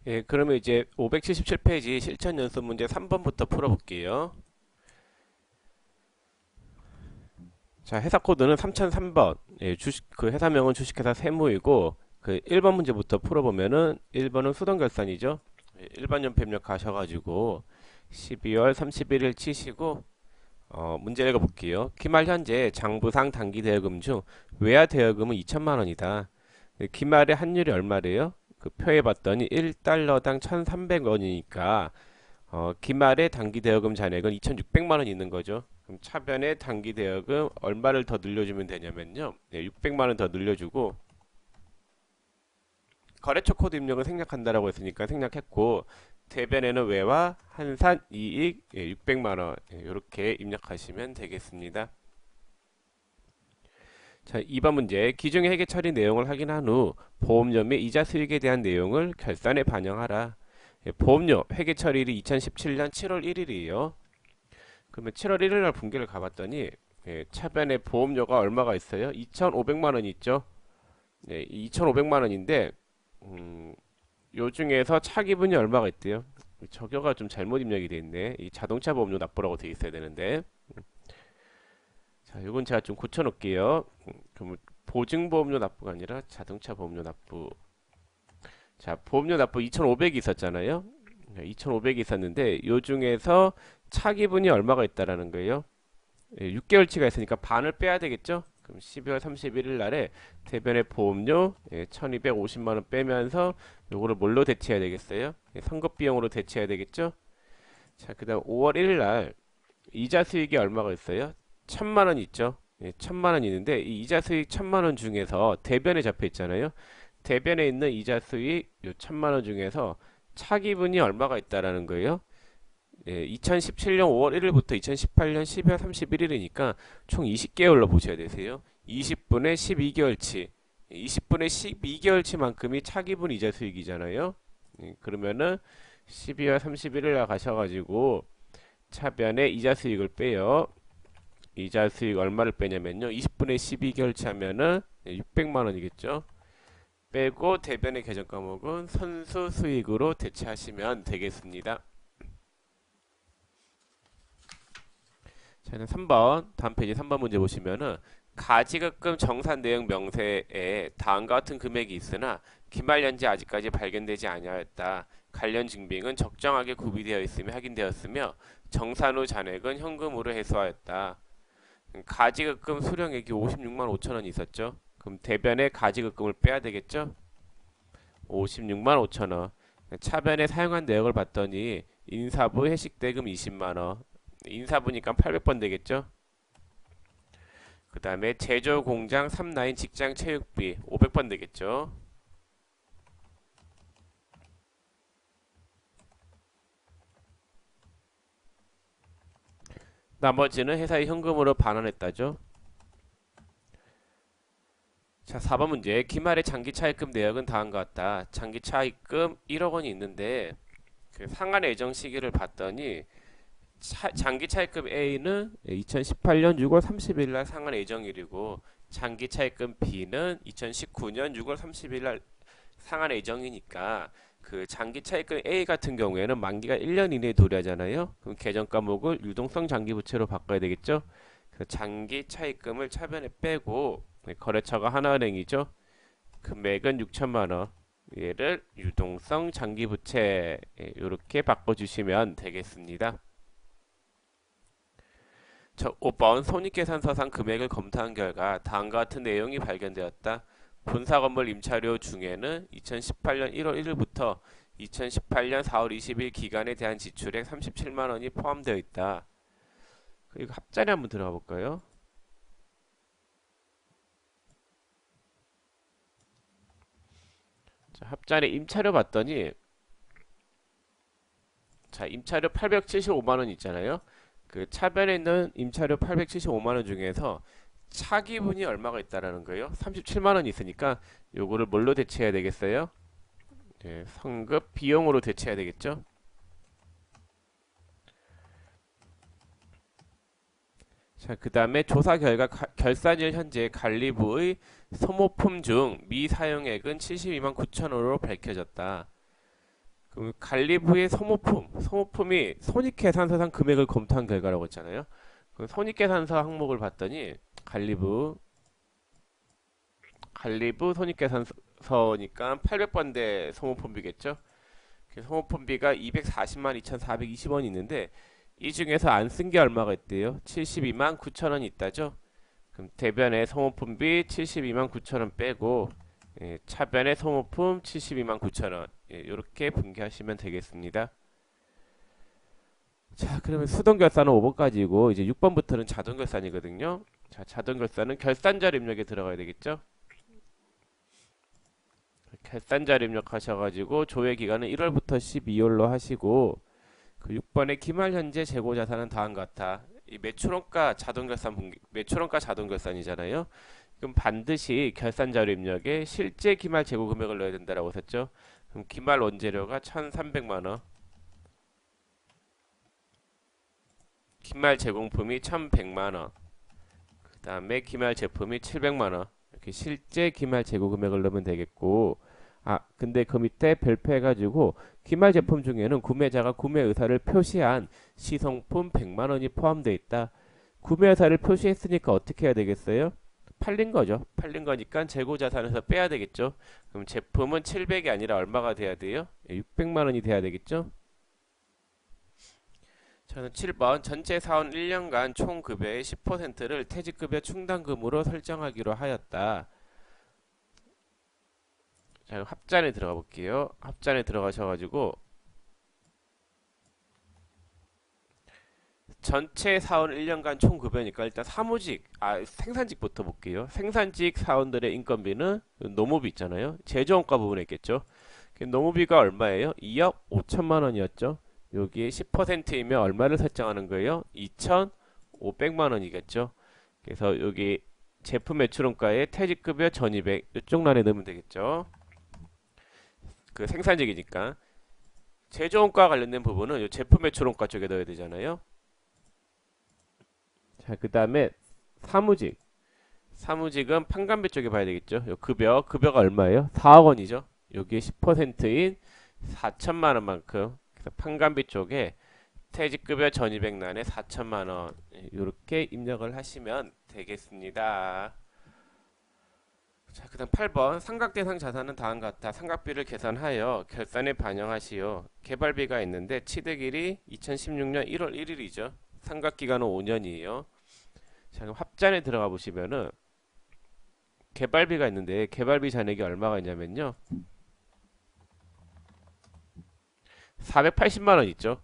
예, 그러면 이제 577페이지 실천 연습 문제 3번부터 풀어볼게요. 자, 회사 코드는 3003번. 예, 그 회사명은 주식회사 세무이고, 그 1번 문제부터 풀어보면은 1번은 수동결산이죠. 예, 일반 연표 입력하셔가지고 12월 31일 치시고 문제 읽어볼게요. 기말 현재 장부상 단기 대여금 중 외야 대여금은 2천만 원이다. 기말의 환율이 얼마래요? 그 표에 봤더니 1달러당 1,300원이니까 기말의 단기 대여금 잔액은 2,600만 원 있는 거죠. 그럼 차변의 단기 대여금 얼마를 더 늘려주면 되냐면요. 네, 600만 원 더 늘려주고 거래처 코드 입력을 생략한다라고 했으니까 생략했고 대변에는 외와 한산 이익 600만 원 이렇게 입력하시면 되겠습니다. 자, 2번 문제. 기존의 회계 처리 내용을 확인한 후 보험료 및 이자 수익에 대한 내용을 결산에 반영하라. 보험료 회계 처리일이 2017년 7월 1일이에요. 그러면 7월 1일 날 분기를 가봤더니 차변에 보험료가 얼마가 있어요? 2,500만 원이 있죠. 2,500만 원인데 요 중에서 차기분이 얼마가 있대요? 저거가 좀 잘못 입력이 돼 있네. 이 자동차 보험료 납부라고 돼 있어야 되는데. 자, 이건 제가 좀 고쳐 놓을게요. 그럼 보증보험료 납부가 아니라 자동차 보험료 납부. 자, 보험료 납부 2,500이 있었잖아요. 2,500이 있었는데 요 중에서 차기분이 얼마가 있다라는 거예요. 6개월치가 있으니까 반을 빼야 되겠죠? 그럼 12월 31일 날에 대변의 보험료 1,250만 원 빼면서 요거를 뭘로 대체해야 되겠어요? 선급 비용으로 대체해야 되겠죠? 자, 그다음 5월 1일 날 이자 수익이 얼마가 있어요? 1,000만 원 있죠? 1,000만 원 있는데 이 이자 수익 1,000만 원 중에서 대변에 잡혀 있잖아요. 대변에 있는 이자 수익 요 1,000만 원 중에서 차기분이 얼마가 있다라는 거예요. 2017년 5월 1일부터 2018년 12월 31일이니까 총 20개월로 보셔야 되세요. 20분의 12개월치. 20분의 12개월치만큼이 차기분 이자 수익이잖아요. 그러면은 12월 31일 날 가셔가지고 차변에 이자 수익을 빼요. 이자 수익 얼마를 빼냐면요. 20분의 12개월치 하면은 600만 원이겠죠. 빼고 대변의 계정 과목은 선수 수익으로 대체하시면 되겠습니다. 저는 3번 다음 페이지 3번 문제 보시면은 가지급금 정산 내역 명세에 다음과 같은 금액이 있으나 기말연지 아직까지 발견되지 아니하였다. 관련 증빙은 적정하게 구비되어 있으며 확인되었으며 정산 후 잔액은 현금으로 해소하였다. 가지급금 수령액이 56만 5천 원 있었죠. 그럼 대변에 가지급금을 빼야 되겠죠. 56만 5천 원. 차변에 사용한 내역을 봤더니 인사부 회식대금 20만 원. 인사부니까 800번 되겠죠. 그 다음에 제조 공장 3라인 직장 체육비 500번 되겠죠. 나머지는 회사에 현금으로 반환했다죠. 자, 4번 문제. 기말의 장기 차입금 내역은 다음과 같다. 장기 차입금 1억 원이 있는데 그 상한 예정 시기를 봤더니 장기 차입금 A는 2018년 6월 30일 날 상한 예정일이고 장기 차입금 B는 2019년 6월 30일 날 상한 예정이니까 그 장기 차입금 A 같은 경우에는 만기가 1년 이내에 도래하잖아요. 그럼 계정 과목을 유동성 장기 부채로 바꿔야 되겠죠. 그래서 장기 차입금을 차변에 빼고 거래처가 하나은행이죠. 금액은 6천만 원. 얘를 유동성 장기 부채 이렇게 바꿔주시면 되겠습니다. 저 5번 손익계산서상 금액을 검토한 결과 다음과 같은 내용이 발견되었다. 본사 건물 임차료 중에는 2018년 1월 1일부터 2018년 4월 20일 기간에 대한 지출액 37만 원이 포함되어 있다. 그리고 합자리 한번 들어가 볼까요? 자, 합자리 임차료 봤더니 자, 임차료 875만 원 있잖아요. 그 차변에 있는 임차료 875만 원 중에서 차기분이 얼마가 있다라는 거예요? 37만 원 있으니까 요거를 뭘로 대체해야 되겠어요? 네, 성급 비용으로 대체해야 되겠죠? 자, 그 다음에 조사 결과 결산일 현재 관리부의 소모품 중 미사용액은 72만 9천 원으로 밝혀졌다. 그럼 갈리부의 소모품이 손익계산서상 금액을 검토한 결과라고 했잖아요. 그럼 손익계산서 항목을 봤더니 갈리부 손익계산서니까 800번대 소모품비겠죠. 소모품비가 240만 2,420원이 있는데 이 중에서 안 쓴 게 얼마가 있대요? 72만 9천 원이 있다죠. 그럼 대변의 소모품비 72만 9천 원 빼고 차변의 소모품 72만 9천 원 이렇게 분개하시면 되겠습니다. 자, 그러면 수동결산은 5번까지고 이제 6번부터는 자동결산이거든요. 자, 자동결산은 결산자료 입력에 들어가야 되겠죠. 결산자료 입력하셔가지고 조회기간은 1월부터 12월로 하시고 그 6번의 기말 현재 재고 자산은 다음과 같아. 이 매출원가 자동결산 매출원가 자동결산이잖아요. 그럼 반드시 결산자료 입력에 실제 기말 재고 금액을 넣어야 된다라고 했죠. 그럼 기말 원재료가 1,300만 원, 기말 제공품이 1,100만 원, 그 다음에 기말 제품이 700만 원. 이렇게 실제 기말 재고 금액을 넣으면 되겠고, 아, 근데 그 밑에 별표해가지고 기말 제품 중에는 구매자가 구매 의사를 표시한 시성품 100만 원이 포함되어 있다. 구매 의사를 표시했으니까 어떻게 해야 되겠어요? 팔린 거죠. 팔린 거니까 재고 자산에서 빼야 되겠죠. 그럼 제품은 700이 아니라 얼마가 돼야 돼요? 600만 원이 돼야 되겠죠. 저는 7번 전체 사원 1년간 총 급여의 10%를 퇴직급여 충당금으로 설정하기로 하였다. 자, 합산에 들어가 볼게요. 합산에 들어가셔가지고 전체 사원 1년간 총 급여니까 일단 생산직부터 볼게요. 생산직 사원들의 인건비는 노무비 있잖아요. 제조원가 부분에 있겠죠. 노무비가 얼마예요? 2억 5천만 원이었죠. 여기에 10%이면 얼마를 설정하는 거예요? 2,500만 원이겠죠. 그래서 여기 제품 매출원가에 퇴직급여 1,200 이쪽 란에 넣으면 되겠죠. 그 생산직이니까. 제조원가 관련된 부분은 이 제품 매출원가 쪽에 넣어야 되잖아요. 자, 그 다음에 사무직. 사무직은 판관비 쪽에 봐야 되겠죠. 요 급여가 얼마예요? 4억 원이죠. 여기에 10%인 4천만 원만큼. 그래서 판관비 쪽에 퇴직급여 1,200난에 4천만 원. 이렇게 입력을 하시면 되겠습니다. 자, 그 다음 8번 삼각대상 자산은 다음과 같다. 삼각비를 계산하여 결산에 반영하시오. 개발비가 있는데 취득일이 2016년 1월 1일이죠. 삼각기간은 5년이에요. 자, 그럼 합산에 들어가 보시면은 개발비가 있는데 개발비 잔액이 얼마가 있냐면요. 480만 원 있죠.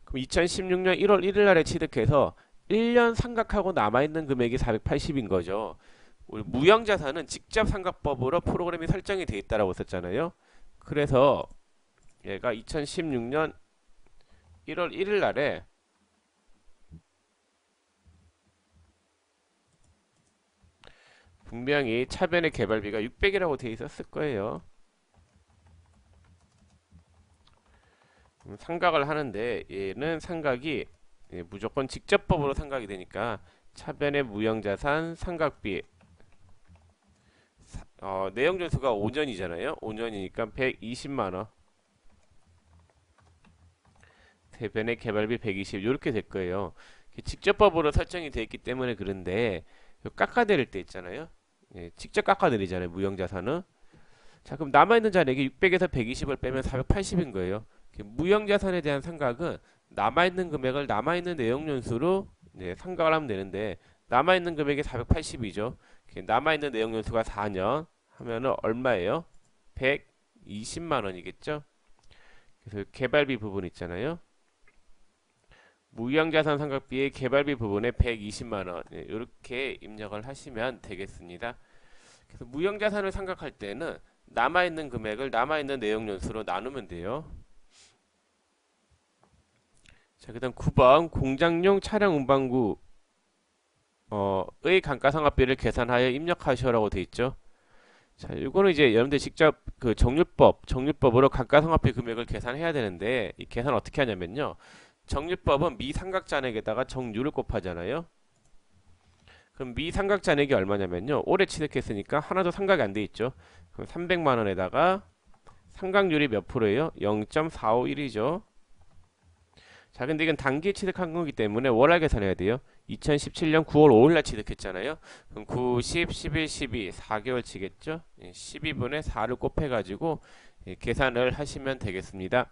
그럼 2016년 1월 1일 날에 취득해서 1년 상각하고 남아있는 금액이 480인 거죠. 우리 무형자산은 직접 상각법으로 프로그램이 설정이 돼 있다라고 썼잖아요. 그래서 얘가 2016년 1월 1일 날에 분명히 차변의 개발비가 600이라고 돼 있었을 거예요. 상각을 하는데 얘는 상각이 무조건 직접법으로 상각이 되니까 차변의 무형자산 상각비 내용전수가 5년이잖아요. 5년이니까 120만원 대변의 개발비 120 이렇게 될 거예요. 직접법으로 설정이 되어 있기 때문에 그런데 깎아내릴 때 있잖아요. 직접 깎아내리잖아요. 무형자산은. 자, 그럼 남아있는 잔액이 600에서 120을 빼면 480인 거예요. 무형자산에 대한 상각은 남아있는 금액을 남아있는 내용연수로 상각을 하면 되는데 남아있는 금액이 480이죠. 남아있는 내용연수가 4년 하면은 얼마예요? 120만 원이겠죠. 그래서 개발비 부분 있잖아요. 무형자산 상각비의 개발비 부분에 120만 원 이렇게 입력을 하시면 되겠습니다. 그래서 무형자산을 상각할 때는 남아있는 금액을 남아있는 내용연수로 나누면 돼요. 자, 그 다음 9번 공장용 차량 운반구의 감가상각비를 계산하여 입력하시오라고 돼 있죠. 자, 이거는 이제 여러분들 직접 그 정률법으로 감가상각비 금액을 계산해야 되는데 이 계산 어떻게 하냐면요. 정률법은 미상각잔액에다가 정률을 곱하잖아요. 그럼 미상각잔액이 얼마냐면요. 올해 취득했으니까 하나도 상각이 안 돼 있죠. 그럼 300만 원에다가 상각률이 몇 프로예요? 0.451이죠. 자, 근데 이건 단기 취득한 거기 때문에 월할 계산해야 돼요. 2017년 9월 5일날 취득했잖아요. 그럼 9, 10, 11, 12, 4개월 치겠죠? 12분의 4를 곱해가지고 계산을 하시면 되겠습니다.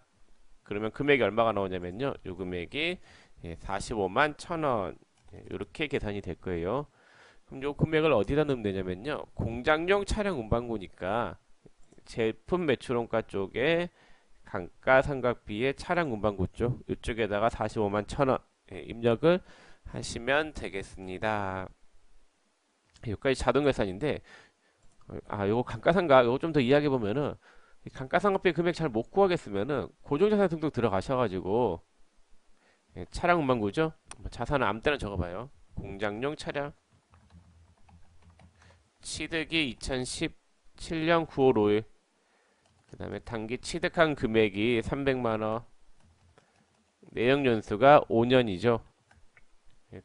그러면 금액이 얼마가 나오냐면요. 요 금액이 45만 1,000원 이렇게 계산이 될 거예요. 그럼 요 금액을 어디다 넣으면 되냐면요. 공장용 차량 운반고니까 제품 매출원가 쪽에 감가상각비의 차량 운반고 쪽 이쪽에다가 45만 1,000원 입력을 하시면 되겠습니다. 여기까지 자동 계산인데 요거 감가상각 요거 좀 더 이야기해 보면은 감가상각비 금액 잘 못 구하겠으면은 고정자산 등록 들어가셔가지고 차량 운반고죠. 자산은 아무 때나 적어봐요. 공장용 차량 취득이 2017년 9월 5일 그 다음에 단기 취득한 금액이 300만원 내역연수가 5년이죠.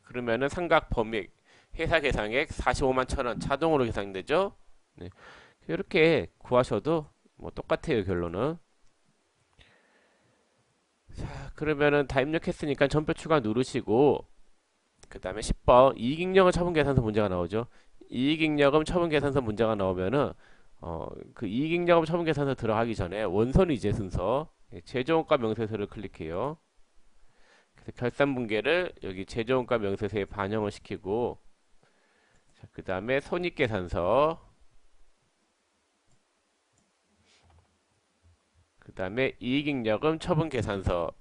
그러면은 상각 범위액 회사 계상액 45만 1,000원 자동으로 계산되죠. 네. 이렇게 구하셔도 뭐 똑같아요 결론은. 자 그러면은 다 입력했으니까 전표 추가 누르시고 그 다음에 10번 이익잉여금 처분 계산서 문제가 나오죠. 이익잉여금 처분 계산서 문제가 나오면은 그 이익잉여금 처분 계산서 들어가기 전에 원선 이제 순서 제조원가 명세서를 클릭해요. 그래서 결산분계를 여기 제조원가 명세서에 반영을 시키고 그 다음에 손익계산서 그 다음에 이익잉여금 처분계산서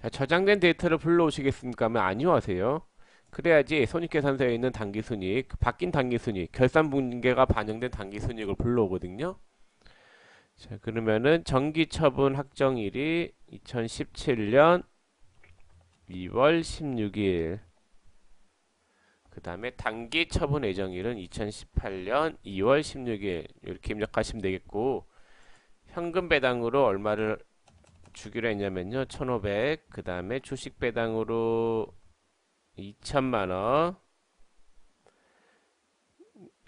자, 저장된 데이터를 불러오시겠습니까 하면 아니요 하세요. 그래야지 손익계산서에 있는 당기순이익 바뀐 당기순이익 결산분계가 반영된 당기순이익을 불러오거든요. 자 그러면은 정기처분 확정일이 2017년 2월 16일 그 다음에 단기 처분 예정일은 2018년 2월 16일 이렇게 입력하시면 되겠고 현금 배당으로 얼마를 주기로 했냐면요 1,500 그 다음에 주식 배당으로 2천만원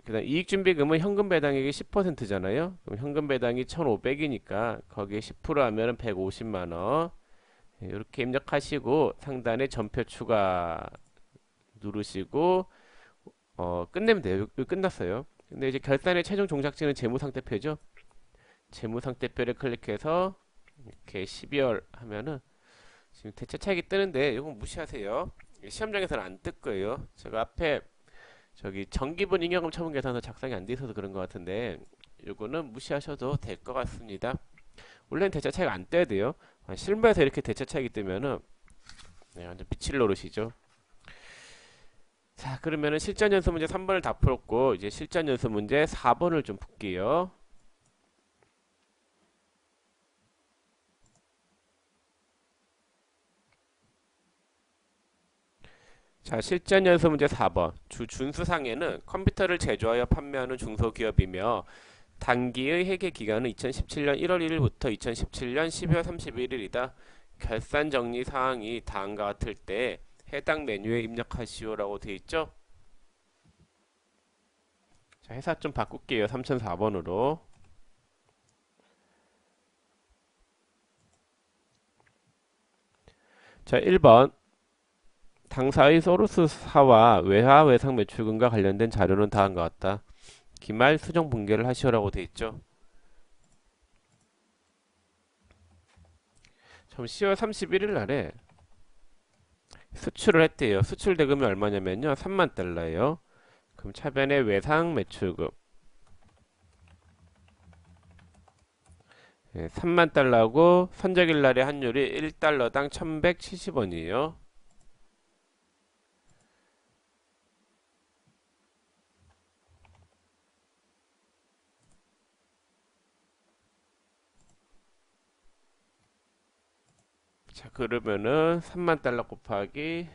그 다음 이익준비금은 현금 배당액이 10%잖아요 그럼 현금 배당이 1,500이니까 거기에 10% 하면은 150만원 이렇게 입력하시고 상단에 전표 추가 누르시고 끝내면 돼요. 끝났어요. 근데 이제 결산의 최종 종착지는 재무상태표죠. 재무상태표를 클릭해서 이렇게 12월 하면은 지금 대체 차익이 뜨는데 이건 무시하세요. 시험장에서는 안 뜰 거예요. 제가 앞에 저기 정기분 잉여금 처분 계산서 작성이 안 돼 있어서 그런 것 같은데 이거는 무시하셔도 될 것 같습니다. 원래는 대체 차익 안 떠야 돼요. 실무에서 이렇게 대체 차익이 뜨면은 완전 미칠 노릇이죠. 자 그러면은 실전 연습 문제 3번을 다 풀었고 이제 실전 연습 문제 4번을 좀 풀게요. 자 실전 연습 문제 4번 준수상에는 컴퓨터를 제조하여 판매하는 중소기업이며 단기의 회계 기간은 2017년 1월 1일부터 2017년 12월 31일이다. 결산 정리 사항이 다음과 같을 때 해당 메뉴에 입력하시오라고 되어 있죠. 자 회사 좀 바꿀게요. 3004번으로. 자 1번 당사의 소르스사와 외화 외상 매출금과 관련된 자료는 다음과 같다. 기말 수정 분계를 하시오라고 되어 있죠. 참 10월 31일 날에 수출을 했대요. 수출 대금이 얼마냐면요. 3만 달러예요. 그럼 차변의 외상 매출금 3만 달러고 선적일 날의 환율이 1달러당 1170원이에요. 자 그러면은 3만 달러 곱하기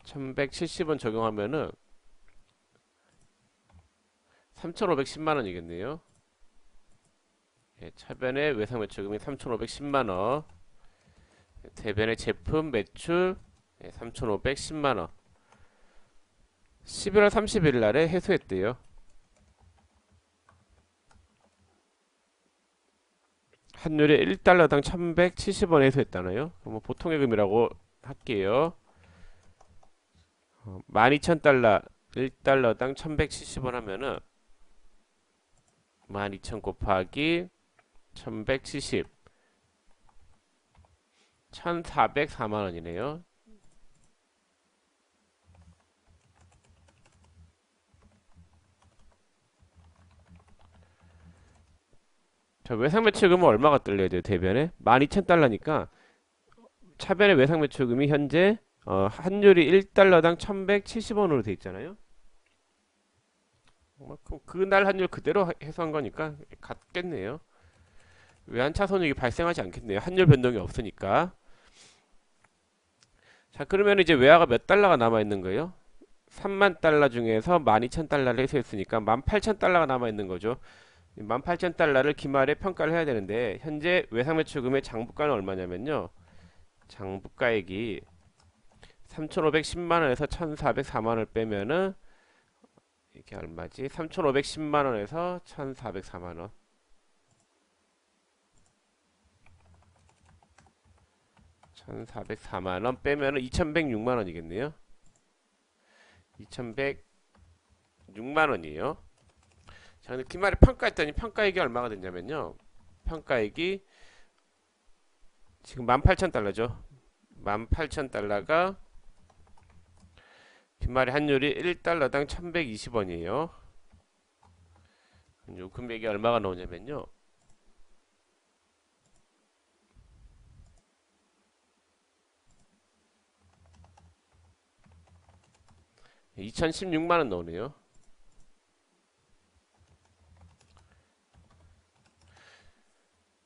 1170원 적용하면은 3510만 원이겠네요. 차변의 외상 매출금이 3,510만원, 대변의 제품 매출 3,510만원. 11월 30일 날에 회수했대요. 환율이 1달러당 1170원 회수했다나요? 뭐 보통의 금이라고 할게요. 12,000달러, 1달러당 1170원 하면은 12,000 곱하기 1170, 1,404만원이네요. 자, 외상 매출금은 얼마가 떨려야 돼요, 대변에? 12,000달러니까 차변의 외상 매출금이 현재 환율이 1달러당 1170원으로 돼 있잖아요. 그럼 그날 환율 그대로 해소한 거니까 같겠네요. 외환차 손익이 발생하지 않겠네요. 환율 변동이 없으니까. 자, 그러면 이제 외화가 몇 달러가 남아 있는 거예요? 3만 달러 중에서 12,000달러를 해소했으니까 18,000달러가 남아 있는 거죠. 18,000달러를 기말에 평가를 해야 되는데 현재 외상 매출금의 장부가는 얼마냐면요. 장부가액이 3,510만원에서 1,404만원을 빼면은 이게 얼마지? 3,510만원에서 1,404만원. 1,404만원 빼면은 2,106만원이겠네요. 2,106만원이에요. 자, 근데 기말에 평가했더니 평가액이 얼마가 됐냐면요. 평가액이 지금 18,000달러죠. 18,000달러가 빈말의 환율이 1달러당 1120원이에요. 요 금액이 얼마가 나오냐면요. 2016만원 나오네요.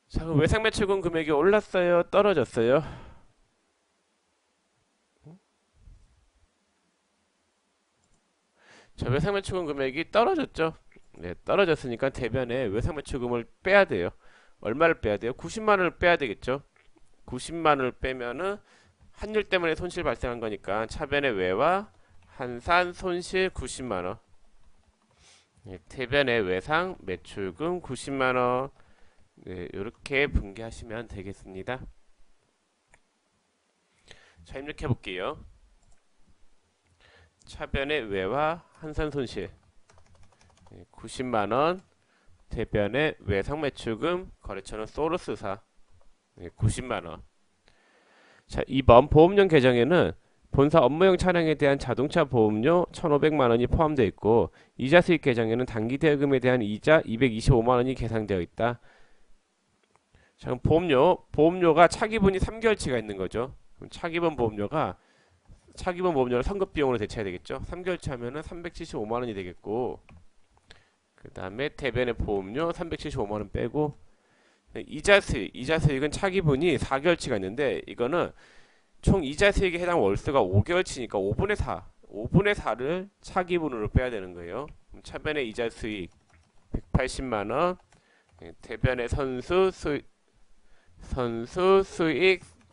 자, 그럼 외상 매출금 금액이 올랐어요? 떨어졌어요? 자, 외상 매출금 금액이 떨어졌죠? 네, 떨어졌으니까 대변에 외상 매출금을 빼야 돼요. 얼마를 빼야 돼요? 90만원을 빼야 되겠죠? 90만원을 빼면은 환율 때문에 손실 발생한 거니까 차변의 외와 한산 손실 90만원. 네, 대변의 외상 매출금 90만원. 네, 이렇게 분개하시면 되겠습니다. 자, 입력해 볼게요. 차변의 외와 한산 손실 90만원, 대변의 외상 매출금, 거래처는 소르스사 90만원. 자, 2번 보험료 계정에는 본사 업무용 차량에 대한 자동차 보험료 1,500만원이 포함되어 있고 이자 수익 계정에는 단기 대여금에 대한 이자 225만원이 계상되어 있다. 자, 그럼 보험료가 차기분이 3개월치가 있는 거죠. 그럼 차기분 보험료를 선급 비용으로 대체해야 되겠죠. 3개월치 하면은 375만원이 되겠고, 그 다음에 대변의 보험료 375만원 빼고, 이자 수익은 차기분이 4개월치가 있는데, 이거는 총 이자 수익에 해당 월수가 5개월치니까 5분의 4를 차기분으로 빼야 되는 거예요. 차변의 이자 수익 180만원, 대변의 선수 수익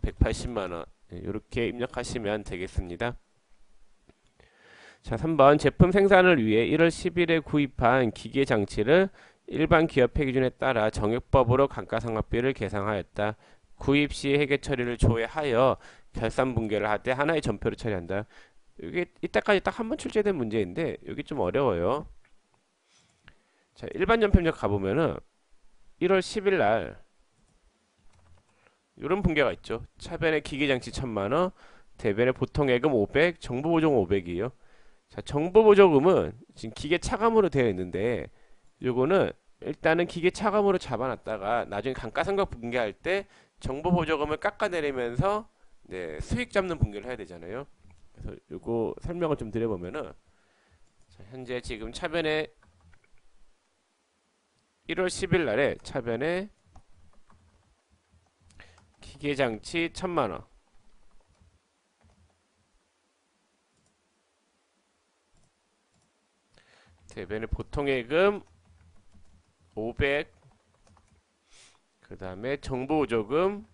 180만원. 이렇게 입력하시면 되겠습니다. 자, 3번 제품 생산을 위해 1월 10일에 구입한 기계 장치를 일반 기업 회계준에 따라 정액법으로 감가상각비를 계상하였다. 구입 시 회계 처리를 조회하여 결산 분계를 하되 하나의 전표를 처리한다. 이게 이때까지 딱 한 번 출제된 문제인데 여기 좀 어려워요. 자, 일반 연평력 가보면은 1월 10일 날 이런 분계가 있죠. 차변의 기계장치 1,000만원, 대변의 보통예금 500, 정보보조금 500이에요. 자, 정보보조금은 지금 기계 차감으로 되어 있는데 요거는 일단은 기계 차감으로 잡아놨다가 나중에 감가상각 분계할 때 정보보조금을 깎아내리면서 네, 수익 잡는 분계를 해야 되잖아요. 그래서 요거 설명을 좀 드려보면은 자, 현재 지금 차변에 1월 10일 날에 차변에 기계장치 1,000만원, 대변의 보통예금 500, 그 다음에 정보조금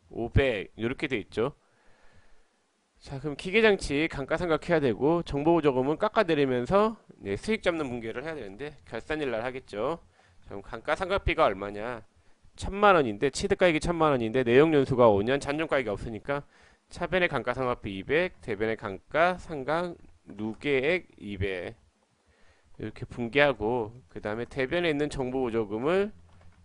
500 이렇게 돼 있죠. 자, 그럼 기계장치 감가상각해야 되고 정보조금은 깎아내리면서 수익 잡는 분괴를 해야 되는데 결산일날 하겠죠. 자, 그럼 감가상각비가 얼마냐? 1000만원인데 취득가액이 1000만원인데 내역연수가 5년 잔존가액이 없으니까 차변의 감가상각비 200, 대변의 감가상각 누계액 200 이렇게 분개하고 그 다음에 대변에 있는 정보보조금을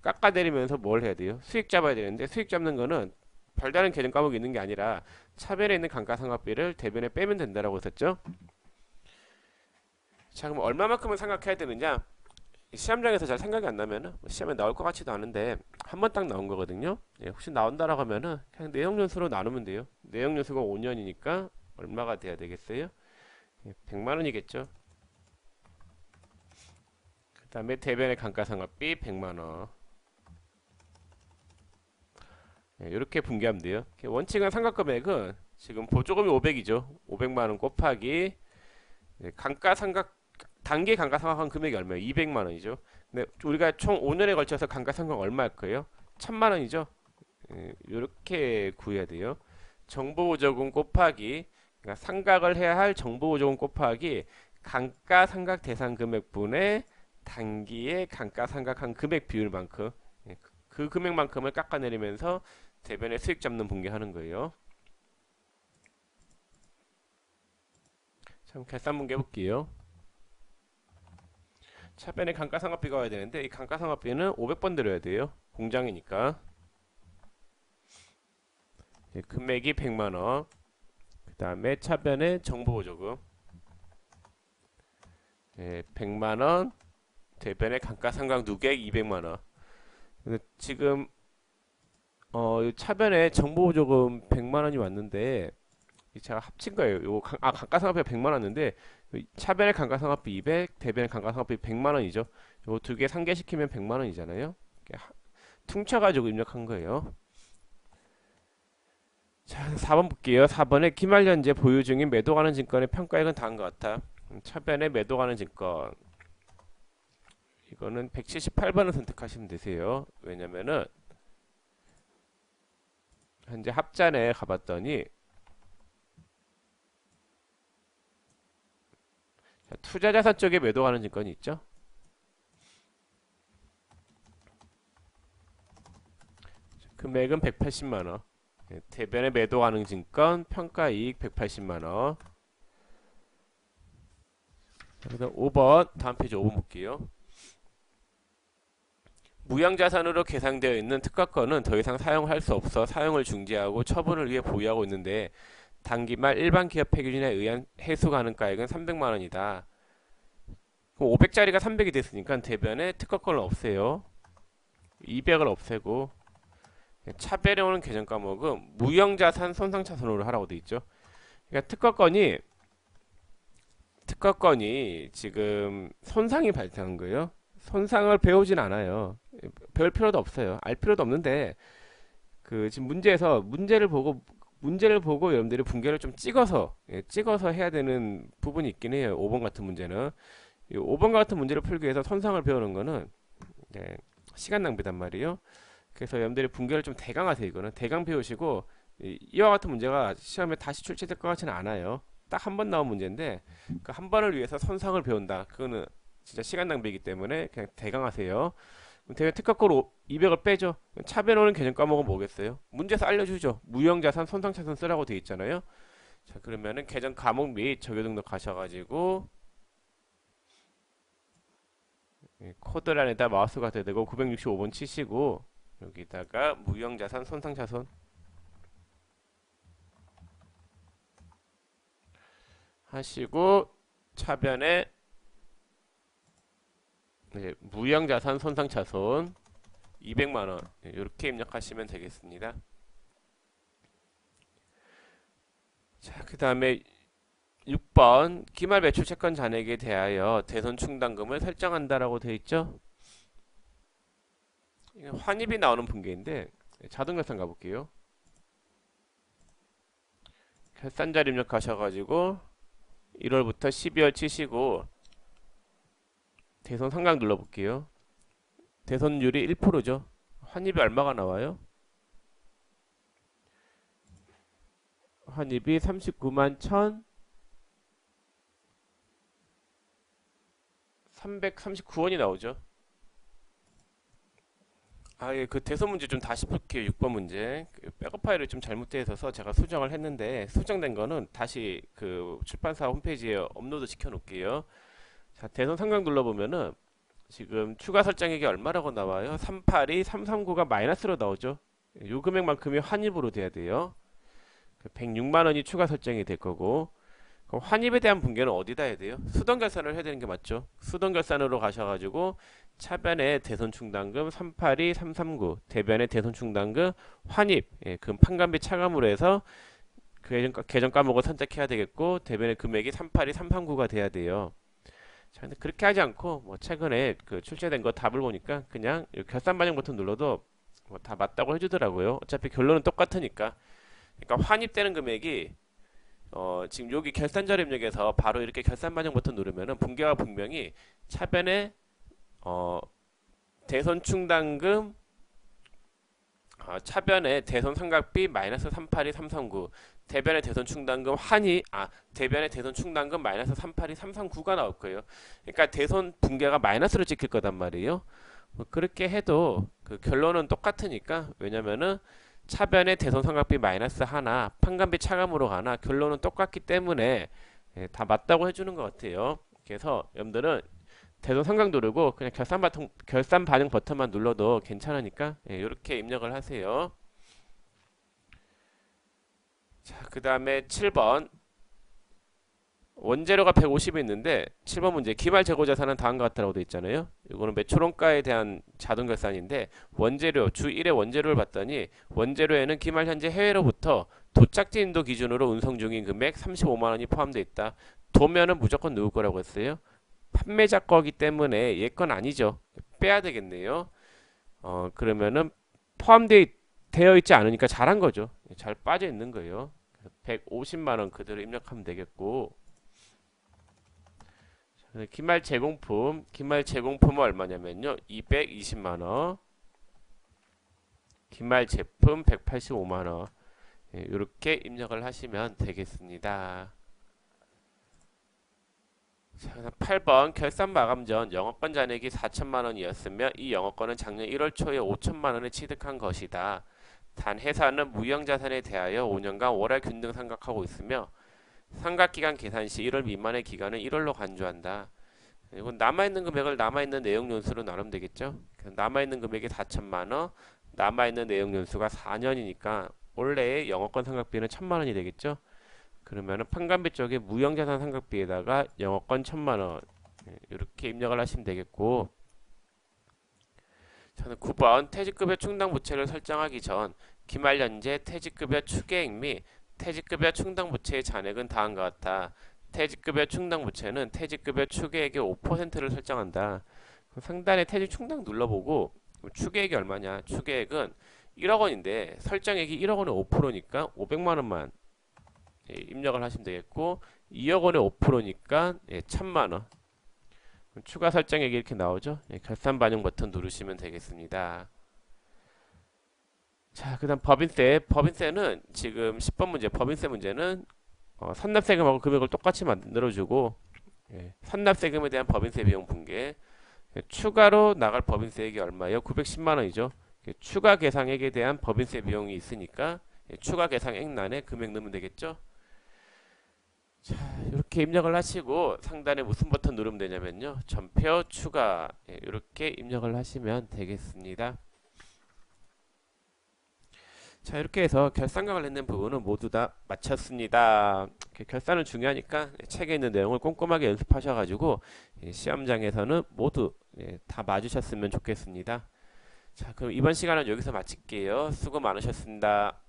깎아내리면서 뭘 해야 돼요? 수익 잡아야 되는데 수익 잡는 거는 별다른 계정 과목이 있는 게 아니라 차변에 있는 감가상각비를 대변에 빼면 된다라고 했었죠. 자, 그럼 얼마만큼을 생각해야 되느냐? 시험장에서 잘 생각이 안 나면은 시험에 나올 것 같지도 않은데 한 번 딱 나온 거거든요. 혹시 나온다라고 하면은 그냥 내역연수로 나누면 돼요. 내역연수가 5년이니까 얼마가 돼야 되겠어요? 100만 원이겠죠. 그 다음에 대변의 감가상각비 100만 원. 이렇게 분개하면 돼요. 원칙은 상각금액은 지금 보조금이 500이죠. 500만 원 곱하기 감가상각 단기 감가상각한 금액이 얼마예요? 200만 원이죠. 근데 우리가 총 5년에 걸쳐서 감가상각 얼마일 거예요? 1000만 원이죠. 이렇게 구해야 돼요. 정보보조금 곱하기 그러니까 상각을 해야 할 정보보조금 곱하기 감가상각 대상 금액분의 단기에 감가상각한 금액 비율만큼 그 금액만큼을 깎아내리면서 대변에 수익 잡는 분개하는 거예요. 자, 결산 분개 해볼게요. 차변에 감가상각비가 와야 되는데 이 감가상각비는 500번 들어야 돼요. 공장이니까. 금액이 100만원. 그 다음에 차변에 정보보조금 100만원. 대변에 감가상각 누계액 200만원. 지금 차변에 정보보조금 100만원이 왔는데 제가 합친 거예요. 감가상각비가 100만 원인데 차변의 감가상각비 200, 대변의 감가상각비 100만 원이죠. 요 두 개 상계시키면 100만 원이잖아요. 퉁쳐가지고 입력한 거예요. 자, 4번 볼게요. 4번에 기말 현재 보유 중인 매도 가는 증권의 평가액은 다음과 같아. 차변에 매도 가는 증권 이거는 178번을 선택하시면 되세요. 왜냐면은 현재 합잔에 가봤더니 투자자산 쪽에 매도 가는 증권이 있죠. 금액은 180만원. 대변에 매도 가능 증권 평가이익 180만원. 그다음 5번 다음 페이지 5번 볼게요. 무형자산으로 계상되어 있는 특허권은 더 이상 사용할 수 없어 사용을 중지하고 처분을 위해 보유하고 있는데 단기 말 일반 기업 폐기준에 의한 해수 가능가액은 300만원이다. 그럼 500짜리가 300이 됐으니까 대변에 특허권을 없애요. 200을 없애고 차별에 오는 계정 과목은 무형자산 손상차손으로 하라고 돼 있죠. 그러니까 특허권이 지금 손상이 발생한 거예요. 손상을 배우진 않아요. 배울 필요도 없어요. 알 필요도 없는데 그 지금 문제를 보고 여러분들이 분개를 좀 찍어서 해야 되는 부분이 있긴 해요. 5번 같은 문제는 이 5번 같은 문제를 풀기 위해서 손상을 배우는 거는 시간 낭비단 말이에요. 그래서 여러분들이 분개를 좀 대강하세요. 이거는 대강 배우시고 이와 같은 문제가 시험에 다시 출제될 것 같지는 않아요. 딱 한 번 나온 문제인데 그 한 번을 위해서 손상을 배운다. 그거는 진짜 시간 낭비이기 때문에 그냥 대강하세요. 대강 특허권 200을 빼죠. 차변 오는 개념 과목은 뭐겠어요? 문제에서 알려주죠. 무형자산 손상차손 쓰라고 돼 있잖아요. 자, 그러면은 개정 과목 및 적용 등록 가셔가지고 코드란에다 마우스가 대고 965번 치시고 여기다가 무형자산 손상차손 하시고 차변에 무형자산 손상차손 200만원 이렇게 입력하시면 되겠습니다. 자, 그 다음에 6번 기말 매출 채권 잔액에 대하여 대손 충당금을 설정한다라고 되어 있죠. 환입이 나오는 분계인데 자동결산 가볼게요. 결산자를 입력하셔가지고 1월부터 12월 치시고 대손 상각 눌러볼게요. 대손율이 1%죠. 환입이 얼마가 나와요? 환입이 39만 1,339원이 나오죠. 아, 예, 그 대소 문제 좀 다시 볼게요. 6번 문제. 그 백업 파일을 좀 잘못되어 있어서 제가 수정을 했는데 수정된 거는 다시 그 출판사 홈페이지에 업로드 시켜 놓을게요. 자, 대선 상강 눌러보면은 지금 추가 설정액이 얼마라고 나와요? 382, 339가 마이너스로 나오죠. 요 금액만큼이 환입으로 돼야 돼요. 106만 원이 추가 설정이 될 거고, 그럼 환입에 대한 분계는 어디다 해야 돼요? 수동 결산을 해야 되는 게 맞죠. 수동 결산으로 가셔가지고 차변에 대손 충당금 382, 339, 대변에 대손 충당금 환입, 예, 금 판관비 차감으로 해서 그 계정 과목을 선택해야 되겠고, 대변의 금액이 382, 339가 돼야 돼요. 자, 근데 그렇게 하지 않고 뭐 최근에 그 출제된 거 답을 보니까 그냥 이 결산 반영 버튼 눌러도 뭐 다 맞다고 해주더라고요. 어차피 결론은 똑같으니까. 그러니까 환입되는 금액이 지금 여기 결산자 입력에서 바로 이렇게 결산 반영 버튼 누르면은 분계가 분명히 차변에 어, 대손 충당금 차변에 대손 삼각비 마이너스 382, 339 대변의 대손 충당금 대변의 대손 충당금 마이너스 382, 339가 나올 거예요. 그러니까 대손 분계가 마이너스로 찍힐 거단 말이에요. 뭐 그렇게 해도 그 결론은 똑같으니까 왜냐면은 차변의 대손 삼각비 마이너스 하나 판관비 차감으로 가나 결론은 똑같기 때문에 예, 다 맞다고 해주는 것 같아요. 그래서 여러분들은 대손 삼각 누르고 그냥 결산 반영 버튼만 눌러도 괜찮으니까 예, 이렇게 입력을 하세요. 자, 그 다음에 7번 원재료가 150이 있는데 7번 문제 기말 재고 자산은 다음과 같다라고 되어 있잖아요. 이거는 매출원가에 대한 자동 결산인데 원재료 주 1회 원재료를 봤더니 원재료에는 기말 현재 해외로부터 도착지 인도 기준으로 운송 중인 금액 35만 원이 포함되어 있다. 도면은 무조건 누구 거라고 했어요? 판매자 거기 때문에 얘 건 아니죠. 빼야 되겠네요. 그러면은 되어 있지 않으니까 잘한 거죠. 잘 빠져 있는 거예요. 150만 원 그대로 입력하면 되겠고 기말 제공품은 얼마냐면요. 220만 원. 기말 제품 185만 원. 이렇게 입력을 하시면 되겠습니다. 자, 8번 결산 마감 전 영업권 잔액이 4천만 원이었으며 이 영업권은 작년 1월 초에 5천만 원을 취득한 것이다. 단 회사는 무형자산에 대하여 5년간 월할 균등 상각하고 있으며 상각기간 계산 시 1월 미만의 기간은 1월로 간주한다. 이건 남아있는 금액을 남아있는 내용 연수로 나누면 되겠죠. 남아있는 금액이 4천만 원, 남아있는 내용 연수가 4년이니까 원래의 영업권 상각비는 1천만 원이 되겠죠. 그러면은 판관비 쪽에 무형자산 상각비에다가 영업권 1천만 원 이렇게 입력을 하시면 되겠고, 저는 9번 퇴직급여 충당 부채를 설정하기 전 기말연재 퇴직급여 추계액 및 퇴직급여 충당 부채의 잔액은 다음과 같다. 퇴직급여 충당 부채는 퇴직급여 추계액의 5%를 설정한다. 상단에 퇴직 충당 눌러보고 추계액이 얼마냐? 추계액은 1억 원인데 설정액이 1억 원의 5%니까 500만 원만 입력을 하시면 되겠고 2억 원의 5%니까 1천만 원. 추가 설정액이 이렇게 나오죠. 결산 반영 버튼 누르시면 되겠습니다. 자, 그다음 법인세. 법인세는 지금 10번 문제 법인세 문제는 선납세금하고 금액을 똑같이 만들어주고 선납세금에 대한 법인세 비용 분계 추가로 나갈 법인세액이 얼마예요? 910만 원이죠. 추가 계상액에 대한 법인세 비용이 있으니까 추가 계상액란에 금액 넣으면 되겠죠. 자, 이렇게 입력을 하시고 상단에 무슨 버튼 누르면 되냐면요. 전표 추가 이렇게 입력을 하시면 되겠습니다. 자, 이렇게 해서 결산과 관련된 부분은 모두 다 마쳤습니다. 결산은 중요하니까 책에 있는 내용을 꼼꼼하게 연습하셔가지고 시험장에서는 모두 다 맞으셨으면 좋겠습니다. 자, 그럼 이번 시간은 여기서 마칠게요. 수고 많으셨습니다.